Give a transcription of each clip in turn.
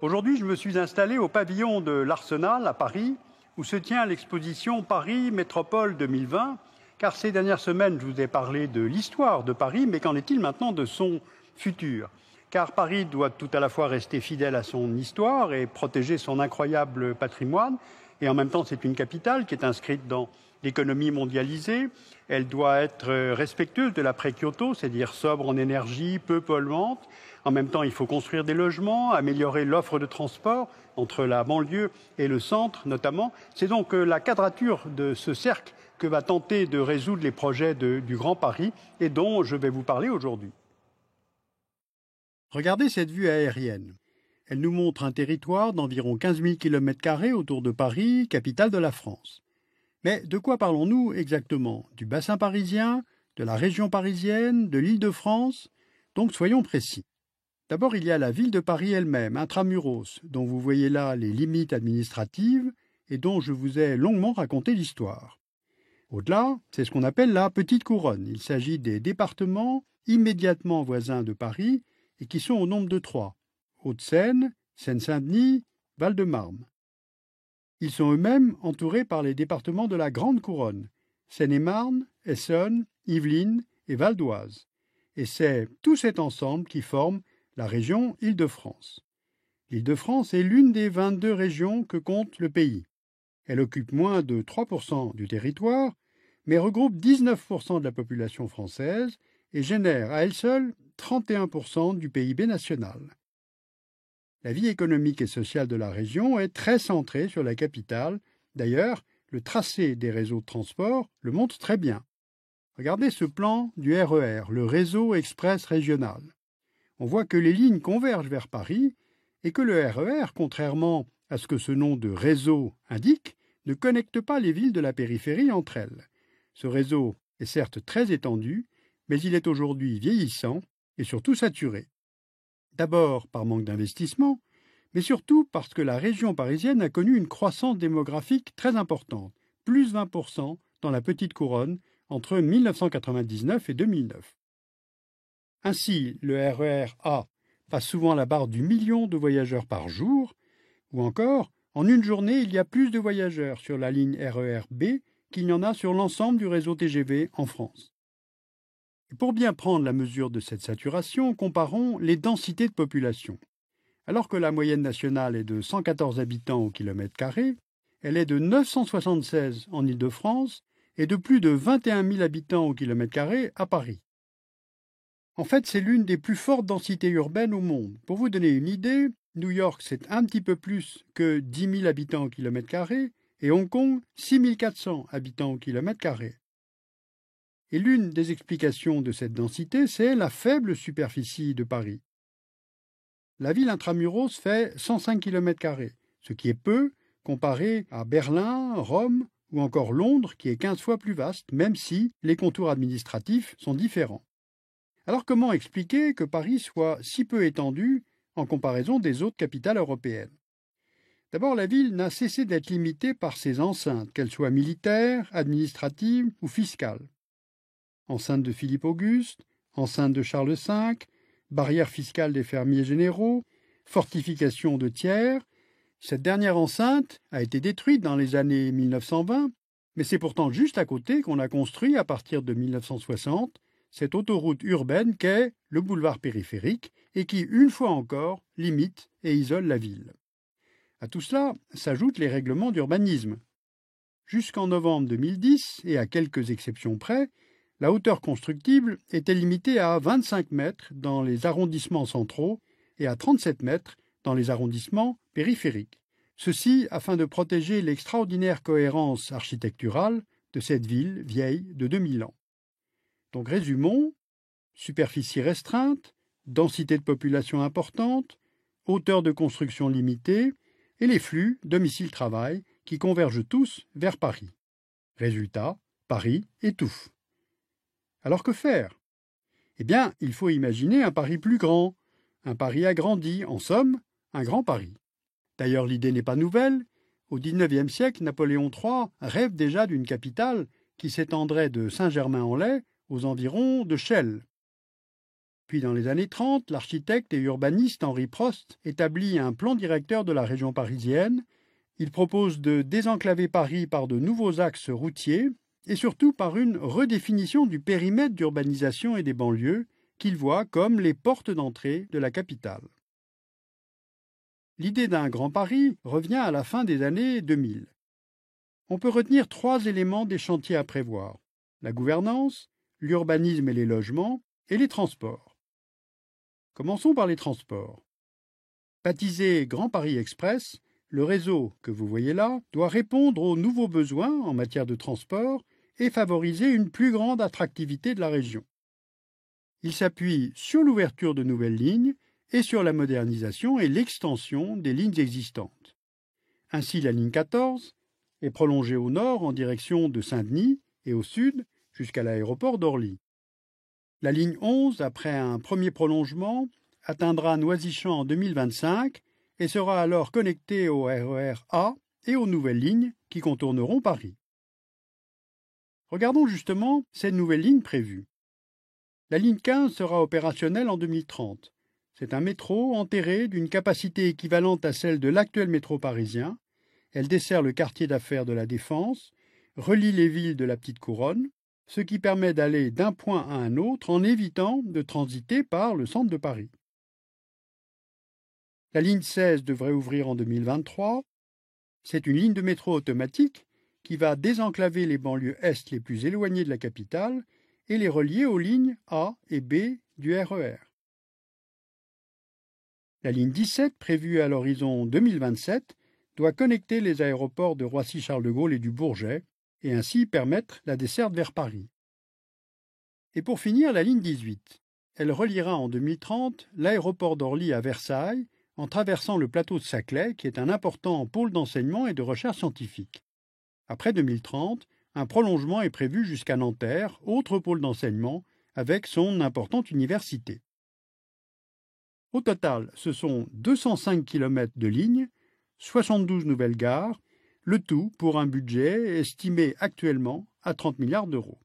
Aujourd'hui, je me suis installé au pavillon de l'Arsenal à Paris, où se tient l'exposition Paris Métropole 2020, car ces dernières semaines, je vous ai parlé de l'histoire de Paris, mais qu'en est-il maintenant de son futur? Car Paris doit tout à la fois rester fidèle à son histoire et protéger son incroyable patrimoine, et en même temps, c'est une capitale qui est inscrite dans l'économie mondialisée. Elle doit être respectueuse de l'après-Kyoto, c'est-à-dire sobre en énergie, peu polluante. En même temps, il faut construire des logements, améliorer l'offre de transport entre la banlieue et le centre notamment. C'est donc la quadrature de ce cercle que va tenter de résoudre les projets du Grand Paris et dont je vais vous parler aujourd'hui. Regardez cette vue aérienne. Elle nous montre un territoire d'environ 15 000 km² autour de Paris, capitale de la France. Mais de quoi parlons-nous exactement? Du bassin parisien, de la région parisienne, de l'Île-de-France? Donc soyons précis. D'abord, il y a la ville de Paris elle-même, intramuros, dont vous voyez là les limites administratives et dont je vous ai longuement raconté l'histoire. Au-delà, c'est ce qu'on appelle la Petite Couronne. Il s'agit des départements immédiatement voisins de Paris et qui sont au nombre de 3. Hauts-de-Seine, Seine-Saint-Denis, Val-de-Marne. Ils sont eux-mêmes entourés par les départements de la Grande Couronne, Seine-et-Marne, Essonne, Yvelines et Val d'Oise. Et c'est tout cet ensemble qui forme la région Île-de-France. L'Île-de-France est l'une des 22 régions que compte le pays. Elle occupe moins de 3% du territoire, mais regroupe 19% de la population française et génère à elle seule 31% du PIB national. La vie économique et sociale de la région est très centrée sur la capitale. D'ailleurs, le tracé des réseaux de transport le montre très bien. Regardez ce plan du RER, le réseau express régional. On voit que les lignes convergent vers Paris et que le RER, contrairement à ce que ce nom de réseau indique, ne connecte pas les villes de la périphérie entre elles. Ce réseau est certes très étendu, mais il est aujourd'hui vieillissant et surtout saturé. D'abord par manque d'investissement, mais surtout parce que la région parisienne a connu une croissance démographique très importante, plus 20% dans la Petite Couronne entre 1999 et 2009. Ainsi, le RER A passe souvent la barre du million de voyageurs par jour, ou encore, en une journée, il y a plus de voyageurs sur la ligne RER B qu'il n'y en a sur l'ensemble du réseau TGV en France. Et pour bien prendre la mesure de cette saturation, comparons les densités de population. Alors que la moyenne nationale est de 114 habitants au kilomètre carré, elle est de 976 en Île-de-France et de plus de 21 000 habitants au kilomètre carré à Paris. En fait, c'est l'une des plus fortes densités urbaines au monde. Pour vous donner une idée, New York, c'est un petit peu plus que 10 000 habitants au kilomètre carré et Hong Kong, 6 400 habitants au kilomètre carré. Et l'une des explications de cette densité, c'est la faible superficie de Paris. La ville intramuros fait 105 km², ce qui est peu comparé à Berlin, Rome ou encore Londres, qui est 15 fois plus vaste, même si les contours administratifs sont différents. Alors comment expliquer que Paris soit si peu étendue en comparaison des autres capitales européennes? D'abord, la ville n'a cessé d'être limitée par ses enceintes, qu'elles soient militaires, administratives ou fiscales. Enceinte de Philippe-Auguste, enceinte de Charles V, barrière fiscale des fermiers généraux, fortification de Thiers. Cette dernière enceinte a été détruite dans les années 1920, mais c'est pourtant juste à côté qu'on a construit à partir de 1960 cette autoroute urbaine qu'est le boulevard périphérique et qui, une fois encore, limite et isole la ville. À tout cela s'ajoutent les règlements d'urbanisme. Jusqu'en novembre 2010, et à quelques exceptions près, la hauteur constructible était limitée à 25 mètres dans les arrondissements centraux et à 37 mètres dans les arrondissements périphériques. Ceci afin de protéger l'extraordinaire cohérence architecturale de cette ville vieille de 2000 ans. Donc résumons, superficie restreinte, densité de population importante, hauteur de construction limitée et les flux domicile-travail qui convergent tous vers Paris. Résultat, Paris étouffe. Alors que faire? Eh bien, il faut imaginer un Paris plus grand, un Paris agrandi, en somme, un grand Paris. D'ailleurs, l'idée n'est pas nouvelle. Au XIXe siècle, Napoléon III rêve déjà d'une capitale qui s'étendrait de Saint-Germain-en-Laye aux environs de Chelles. Puis dans les années 30, l'architecte et urbaniste Henri Prost établit un plan directeur de la région parisienne. Il propose de désenclaver Paris par de nouveaux axes routiers et surtout par une redéfinition du périmètre d'urbanisation et des banlieues qu'il voit comme les portes d'entrée de la capitale. L'idée d'un Grand Paris revient à la fin des années 2000. On peut retenir 3 éléments des chantiers à prévoir: la gouvernance, l'urbanisme et les logements, et les transports. Commençons par les transports. Baptisé Grand Paris Express, le réseau que vous voyez là doit répondre aux nouveaux besoins en matière de transport et favoriser une plus grande attractivité de la région. Il s'appuie sur l'ouverture de nouvelles lignes et sur la modernisation et l'extension des lignes existantes. Ainsi, la ligne 14 est prolongée au nord en direction de Saint-Denis et au sud jusqu'à l'aéroport d'Orly. La ligne 11, après un premier prolongement, atteindra Noisy-Champs en 2025 et sera alors connectée au RER A et aux nouvelles lignes qui contourneront Paris. Regardons justement ces nouvelles lignes prévues. La ligne 15 sera opérationnelle en 2030. C'est un métro enterré d'une capacité équivalente à celle de l'actuel métro parisien. Elle dessert le quartier d'affaires de la Défense, relie les villes de la Petite Couronne, ce qui permet d'aller d'un point à un autre en évitant de transiter par le centre de Paris. La ligne 16 devrait ouvrir en 2023. C'est une ligne de métro automatique qui va désenclaver les banlieues est les plus éloignées de la capitale et les relier aux lignes A et B du RER. La ligne 17, prévue à l'horizon 2027, doit connecter les aéroports de Roissy-Charles de Gaulle et du Bourget et ainsi permettre la desserte vers Paris. Et pour finir, la ligne 18. Elle reliera en 2030 l'aéroport d'Orly à Versailles en traversant le plateau de Saclay, qui est un important pôle d'enseignement et de recherche scientifique. Après 2030, un prolongement est prévu jusqu'à Nanterre, autre pôle d'enseignement, avec son importante université. Au total, ce sont 205 km de lignes, 72 nouvelles gares, le tout pour un budget estimé actuellement à 30 milliards d'euros.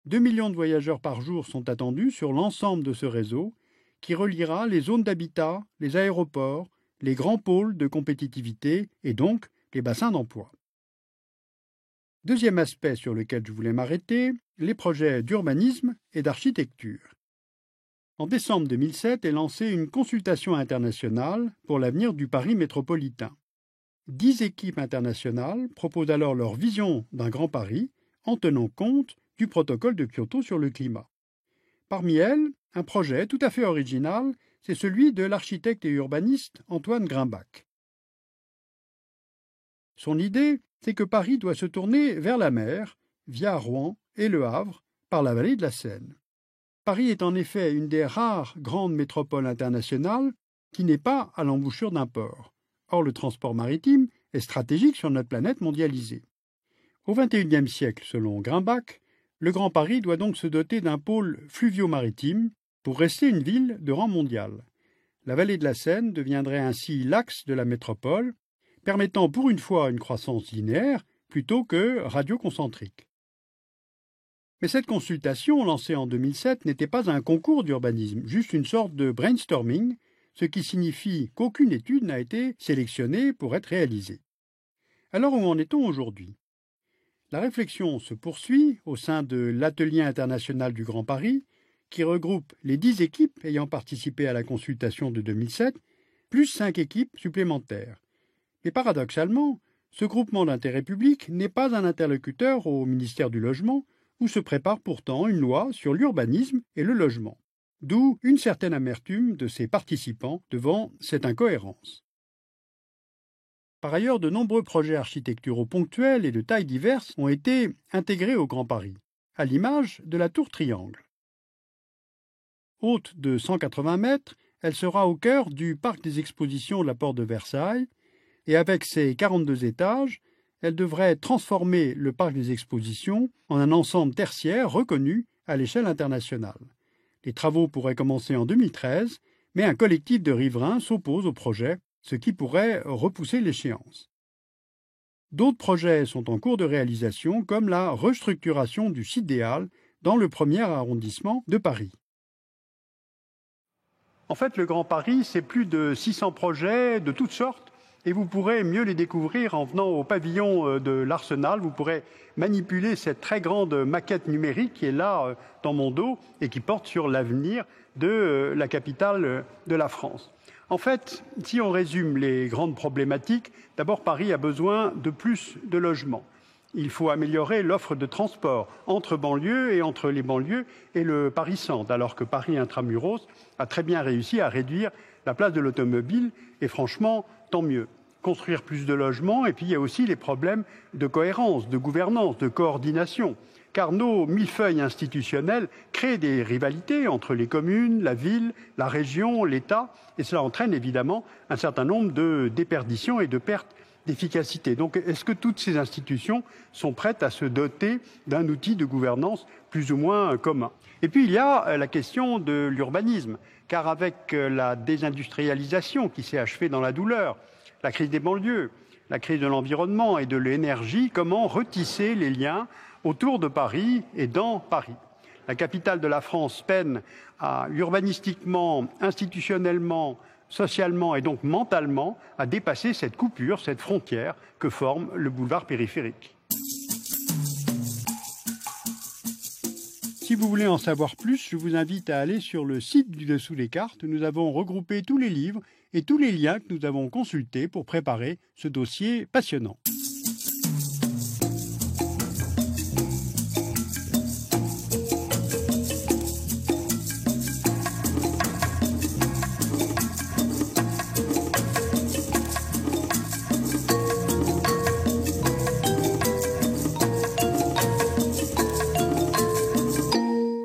2 millions de voyageurs par jour sont attendus sur l'ensemble de ce réseau qui reliera les zones d'habitat, les aéroports, les grands pôles de compétitivité et donc les bassins d'emploi. Deuxième aspect sur lequel je voulais m'arrêter, les projets d'urbanisme et d'architecture. En décembre 2007 est lancée une consultation internationale pour l'avenir du Paris métropolitain. 10 équipes internationales proposent alors leur vision d'un Grand Paris en tenant compte du protocole de Kyoto sur le climat. Parmi elles, un projet tout à fait original, c'est celui de l'architecte et urbaniste Antoine Grimbach. Son idée, c'est que Paris doit se tourner vers la mer, via Rouen et Le Havre, par la vallée de la Seine. Paris est en effet une des rares grandes métropoles internationales qui n'est pas à l'embouchure d'un port. Or, le transport maritime est stratégique sur notre planète mondialisée. Au XXIe siècle, selon Grimbach, le Grand Paris doit donc se doter d'un pôle fluvio-maritime pour rester une ville de rang mondial. La vallée de la Seine deviendrait ainsi l'axe de la métropole, permettant pour une fois une croissance linéaire plutôt que radioconcentrique. Mais cette consultation, lancée en 2007, n'était pas un concours d'urbanisme, juste une sorte de brainstorming, ce qui signifie qu'aucune étude n'a été sélectionnée pour être réalisée. Alors où en est-on aujourd'hui ? La réflexion se poursuit au sein de l'Atelier international du Grand Paris, qui regroupe les 10 équipes ayant participé à la consultation de 2007, plus 5 équipes supplémentaires. Mais paradoxalement, ce groupement d'intérêt public n'est pas un interlocuteur au ministère du Logement, où se prépare pourtant une loi sur l'urbanisme et le logement. D'où une certaine amertume de ses participants devant cette incohérence. Par ailleurs, de nombreux projets architecturaux ponctuels et de tailles diverses ont été intégrés au Grand Paris, à l'image de la tour Triangle. Haute de 180 mètres, elle sera au cœur du parc des expositions de la Porte de Versailles, et avec ses 42 étages, elle devrait transformer le parc des expositions en un ensemble tertiaire reconnu à l'échelle internationale. Les travaux pourraient commencer en 2013, mais un collectif de riverains s'oppose au projet, ce qui pourrait repousser l'échéance. D'autres projets sont en cours de réalisation, comme la restructuration du site des Halles dans le 1er arrondissement de Paris. En fait, le Grand Paris, c'est plus de 600 projets de toutes sortes et vous pourrez mieux les découvrir en venant au pavillon de l'Arsenal. Vous pourrez manipuler cette très grande maquette numérique qui est là dans mon dos et qui porte sur l'avenir de la capitale de la France. En fait, si on résume les grandes problématiques, d'abord Paris a besoin de plus de logements. Il faut améliorer l'offre de transport entre banlieues et entre les banlieues et le Paris-Centre, alors que Paris Intramuros a très bien réussi à réduire la place de l'automobile, et franchement, tant mieux. Construire plus de logements, et puis il y a aussi les problèmes de cohérence, de gouvernance, de coordination, car nos millefeuilles institutionnels créent des rivalités entre les communes, la ville, la région, l'État, et cela entraîne évidemment un certain nombre de déperditions et de pertes d'efficacité. Donc, est-ce que toutes ces institutions sont prêtes à se doter d'un outil de gouvernance plus ou moins commun? Et puis, il y a la question de l'urbanisme, car avec la désindustrialisation qui s'est achevée dans la douleur, la crise des banlieues, la crise de l'environnement et de l'énergie, comment retisser les liens autour de Paris et dans Paris? La capitale de la France peine à urbanistiquement, institutionnellement, socialement et donc mentalement à dépasser cette coupure, cette frontière que forme le boulevard périphérique. Si vous voulez en savoir plus, je vous invite à aller sur le site du Dessous des cartes. Nous avons regroupé tous les livres et tous les liens que nous avons consultés pour préparer ce dossier passionnant.